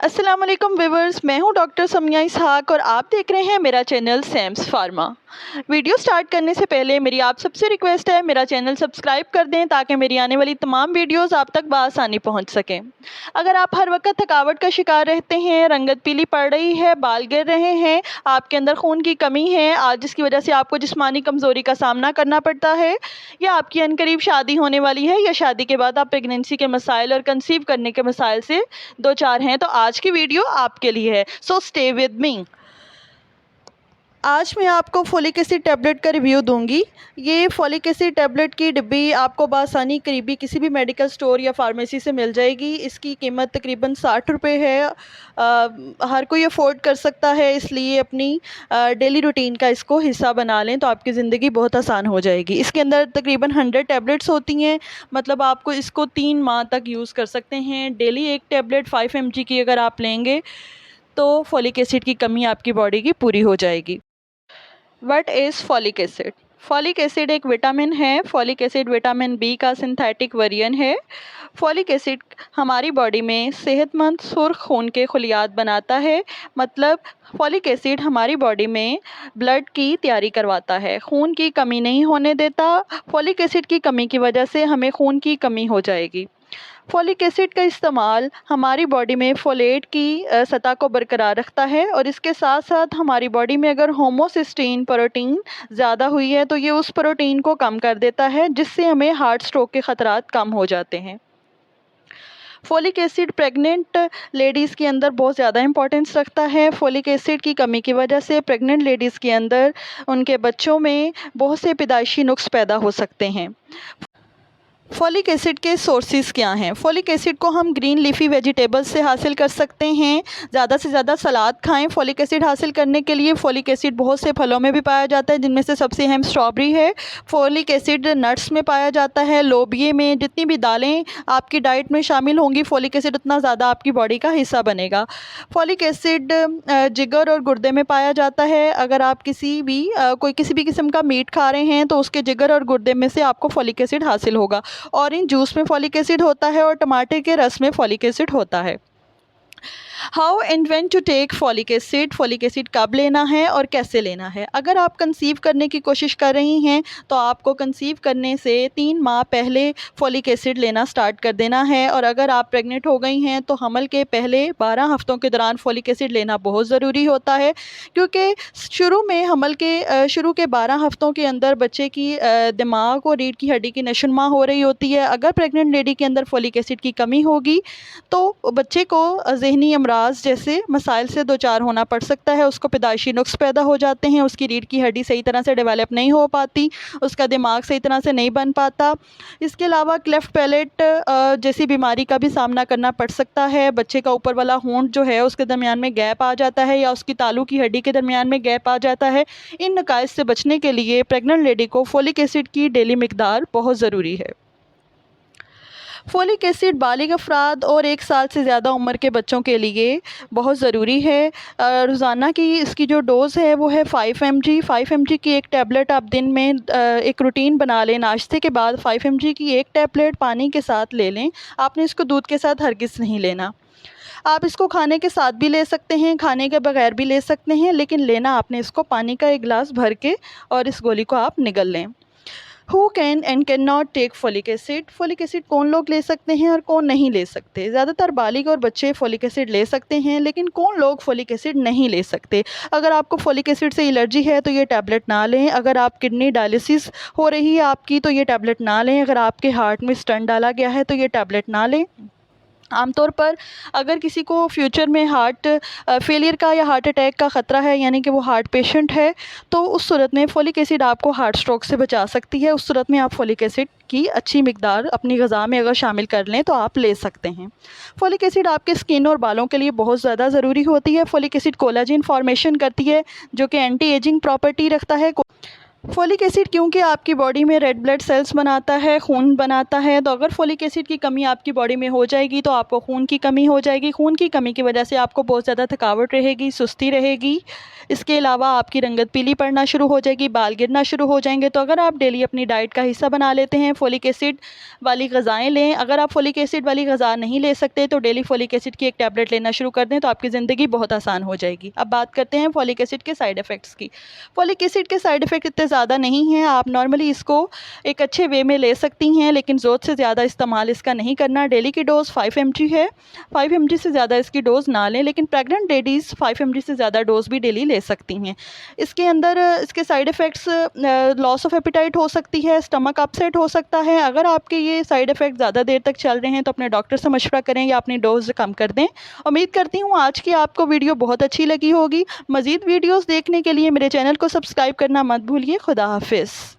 अस्सलाम वालेकुम व्यूवर्स, मैं हूं डॉक्टर समिया इसहाक और आप देख रहे हैं मेरा channel Sam's pharma. Video start करने से पहले मेरी आप सबसे रिक्वेस्ट है, मेरा चैनल सब्सक्राइब कर दें ताकि मेरी आने वाली तमाम वीडियोस आप तक बआसानी पहुंच सकें। अगर आप हर वक्त थकावट का शिकार रहते हैं, रंगत पीली पड़ रही है, बाल गिर रहे हैं, आपके अंदर खून की कमी है, आज जिसकी वजह से आपको जिस्मानी कमज़ोरी का सामना करना पड़ता है, या आपकी अनकरीब शादी होने वाली है, या शादी के बाद आप प्रेगनेंसी के मसाइल और कंसीव करने के मसाइल से दो चार हैं, तो आज की वीडियो आपके लिए है। So stay with me. आज मैं आपको फोलिक एसिड टैबलेट का रिव्यू दूंगी। ये फोलिक एसिड टैबलेट की डिब्बी आपको बासानी करीबी किसी भी मेडिकल स्टोर या फार्मेसी से मिल जाएगी। इसकी कीमत तकरीबन 60 रुपये है। हर कोई अफोर्ड कर सकता है, इसलिए अपनी डेली रूटीन का इसको हिस्सा बना लें तो आपकी ज़िंदगी बहुत आसान हो जाएगी। इसके अंदर तकरीबन 100 टैबलेट्स होती हैं, मतलब आपको इसको 3 माह तक यूज़ कर सकते हैं। डेली एक टैबलेट 5 mg की अगर आप लेंगे तो फोलिक एसिड की कमी आपकी बॉडी की पूरी हो जाएगी। What is folic acid? Folic acid एक विटामिन है। फॉलिक एसिड विटामिन बी का सिंथेटिक वेरिएंट है। फॉलिक एसिड हमारी बॉडी में सेहतमंद सुर्ख खून के खलियात बनाता है, मतलब फॉलिक एसिड हमारी बॉडी में ब्लड की तैयारी करवाता है, खून की कमी नहीं होने देता। फॉलिक एसिड की कमी की वजह से हमें खून की कमी हो जाएगी। फॉलिक एसिड का इस्तेमाल हमारी बॉडी में फोलेट की सतह को बरकरार रखता है, और इसके साथ साथ हमारी बॉडी में अगर होमोसिस्टीन प्रोटीन ज़्यादा हुई है तो ये उस प्रोटीन को कम कर देता है, जिससे हमें हार्ट स्ट्रोक के ख़तरात कम हो जाते हैं। फोलिक एसिड प्रेग्नेंट लेडीज़ के अंदर बहुत ज़्यादा इंपॉर्टेंस रखता है। फोलिक एसिड की कमी की वजह से प्रेग्नेंट लेडीज़ के अंदर उनके बच्चों में बहुत से पैदाइशी नुक्स पैदा हो सकते हैं। फोलिक एसिड के सोर्सेज क्या हैं? फोलिक एसिड को हम ग्रीन लीफी वेजिटेबल्स से हासिल कर सकते हैं। ज़्यादा से ज़्यादा सलाद खाएं। फोलिक एसिड हासिल करने के लिए फोलिक एसिड बहुत से फलों में भी पाया जाता है, जिनमें से सबसे अहम स्ट्रॉबेरी है। फोलिक एसिड नट्स में पाया जाता है, लोबिये में। जितनी भी दालें आपकी डाइट में शामिल होंगी, फोलिक एसिड उतना ज़्यादा आपकी बॉडी का हिस्सा बनेगा। फोलिक एसिड जिगर और गुर्दे में पाया जाता है। अगर आप किसी भी किस्म का मीट खा रहे हैं तो उसके जिगर और गुर्दे में से आपको फोलिक एसिड हासिल होगा। ऑरेंज जूस में फोलिक एसिड होता है और टमाटर के रस में फोलिक एसिड होता है। How and when to take folic acid? Folic acid कब लेना है और कैसे लेना है? अगर आप कंसीव करने की कोशिश कर रही हैं तो आपको कंसीव करने से 3 माह पहले फोलिक एसिड लेना स्टार्ट कर देना है, और अगर आप प्रेग्नेंट हो गई हैं तो हमल के पहले 12 हफ्तों के दौरान फोलिक एसिड लेना बहुत ज़रूरी होता है, क्योंकि शुरू के 12 हफ्तों के अंदर बच्चे की दिमाग और रीढ़ की हड्डी की नशोनुमा हो रही होती है। अगर प्रेग्नेंट लेडी के अंदर फोलिक एसिड की कमी होगी तो बच्चे को ज़हनी अमराज जैसे मसाइल से दो चार होना पड़ सकता है। उसको पैदाइशी नुक्स पैदा हो जाते हैं, उसकी रीढ़ की हड्डी सही तरह से डेवलप नहीं हो पाती, उसका दिमाग सही तरह से नहीं बन पाता। इसके अलावा क्लेफ्ट पैलेट जैसी बीमारी का भी सामना करना पड़ सकता है। बच्चे का ऊपर वाला होंठ जो है उसके दरमियान में गैप आ जाता है, या उसकी तालू की हड्डी के दरमियान में गैप आ जाता है। इन नकाइस से बचने के लिए प्रेग्नेंट लेडी को फोलिक एसिड की डेली मिकदार बहुत ज़रूरी है। फोलिक एसिड बालिग अफराद और 1 साल से ज़्यादा उम्र के बच्चों के लिए बहुत ज़रूरी है। रोज़ाना की इसकी जो डोज़ है वो है 5 mg। 5 mg की एक टैबलेट आप दिन में एक रूटीन बना लें। नाश्ते के बाद 5 mg की एक टैबलेट पानी के साथ ले लें। आपने इसको दूध के साथ हरगिज़ नहीं लेना। आप इसको खाने के साथ भी ले सकते हैं, खाने के बगैर भी ले सकते हैं, लेकिन लेना आपने इसको पानी का एक गिलास भर के, और इस गोली को आप निगल लें। Who can and can not take folic acid? Folic acid कौन लोग ले सकते हैं और कौन नहीं ले सकते? ज़्यादातर बालिग और बच्चे फोलिक एसिड ले सकते हैं, लेकिन कौन लोग फोलिक एसिड नहीं ले सकते? अगर आपको फोलिक एसिड से एलर्जी है तो ये टैबलेट ना लें। अगर आप किडनी डायलिसिस हो रही है आपकी तो ये टैबलेट ना लें। अगर आपके हार्ट में स्टंट डाला गया है तो ये टैबलेट ना लें। आमतौर पर अगर किसी को फ्यूचर में हार्ट फेलियर का या हार्ट अटैक का ख़तरा है, यानी कि वो हार्ट पेशेंट है, तो उस सूरत में फोलिक एसिड आपको हार्ट स्ट्रोक से बचा सकती है। उस सूरत में आप फोलिक एसिड की अच्छी मिकदार अपनी ग़िज़ा में अगर शामिल कर लें तो आप ले सकते हैं। फोलिक एसिड आपके स्किन और बालों के लिए बहुत ज़्यादा ज़रूरी होती है। फोलिक एसिड कोलाजन फॉर्मेशन करती है, जो कि एंटी एजिंग प्रॉपर्टी रखता है। फोलिक एसिड क्योंकि आपकी बॉडी में रेड ब्लड सेल्स बनाता है, खून बनाता है, तो अगर फोलिक एसिड की कमी आपकी बॉडी में हो जाएगी तो आपको खून की कमी हो जाएगी। खून की कमी की वजह से आपको बहुत ज़्यादा थकावट रहेगी, सुस्ती रहेगी। इसके अलावा आपकी रंगत पीली पड़ना शुरू हो जाएगी, बाल गिरना शुरू हो जाएंगे। तो अगर आप डेली अपनी डाइट का हिस्सा बना लेते हैं, फोलिक एसिड वाली ग़िज़ाएँ लें। अगर आप फोलिक एसिड वाली ग़िज़ा नहीं ले सकते तो डेली फोलिक एसिड की एक टैबलेट लेना शुरू कर दें तो आपकी ज़िंदगी बहुत आसान हो जाएगी। अब बात करते हैं फोलिक एसिड के साइड इफ़ेक्ट्स की। फोलिक एसिड के साइड इफ़ेक्ट इतने ज़्यादा नहीं हैं, आप नॉर्मली इसको एक अच्छे वे में ले सकती हैं, लेकिन ज़रूरत से ज़्यादा इस्तेमाल इसका नहीं करना। डेली की डोज़ 5 mg है, 5 mg से ज़्यादा इसकी डोज़ ना लें, लेकिन प्रेग्नेंट लेडीज़ 5 mg से ज़्यादा डोज़ भी डेली ले सकती हैं। इसके अंदर इसके side effects loss of appetite हो सकती है, स्टमक अपसेट हो सकता है। अगर आपके ये साइड इफ़ेक्ट ज़्यादा देर तक चल रहे हैं तो अपने डॉक्टर से मशवरा करें या अपनी डोज़ कम कर दें। उम्मीद करती हूँ आज की आपको वीडियो बहुत अच्छी लगी होगी। मज़ीद वीडियोज़ देखने के लिए मेरे चैनल को सब्सक्राइब करना मत भूलिए। खुदा हाफिज़।